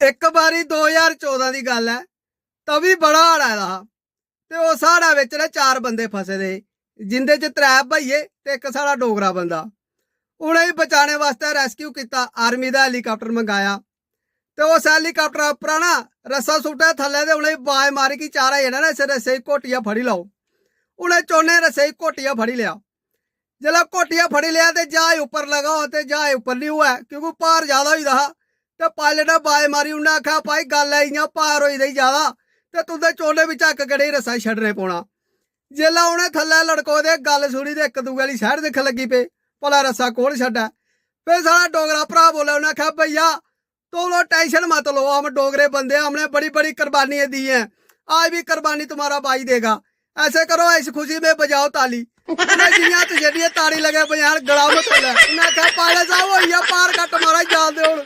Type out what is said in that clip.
एक बारी 2014 की गल है, तभी बड़ा हाड़ आया था ते उस हाड़ा विच ना 4 बंदे फसे दे, जिंदे च 3 भाईये ते एक साढ़ा डोगरा बंदा। उन्हें बचाने वास्ते रेस्क्यू किया, आर्मी का हैलीकाप्टर मंगाया ते उस हैलीकाप्टर उपर ना रस्सा सुट्टा थल्ले ते उन्हें आवाज मारी कि 4 जने ना इस रस्से घोटिया फड़ी लाओ। उन्हें चौने रस्से घोटिया फड़ी लिया। जिसलै घोटिया फड़ी लिया तो जहाज उपर लगा हो तो जहाज उपर नहीं हुआ, क्योंकि भार ज्यादा होई दा हा। ते पायलट ने बाज मारी, उन्हें आख्या भाई गल है इयां भार होई दी ज्यादा ते तुंदे चोले बिच अक गड़े रस्सा छड्डने पौना। जिसलै उन्हें थल्ले लड़कोदे गल सुनी ते इक दूए आह्ली साइड दिक्खन लगी पे, भला रस्सा कौन छड्डै। फिर साढ़ा डोगरा भरा बोले, उन्हें आख्या भैया तुम लोग टेंशन मत लो, हम डोगरे बंदे, हमने बड़ी बड़ी कुर्बानियां दी हैं, आज भी कुर्बानी तुम्हारा भाई देगा। ऐसे करो इस खुशी में बजाओ ताली। जियां तजरिए ताड़ी लगे बजान, गला मत खोले। उन्हें आख्या पायलट साहब होइया पार कट मारा, जान दे हुण।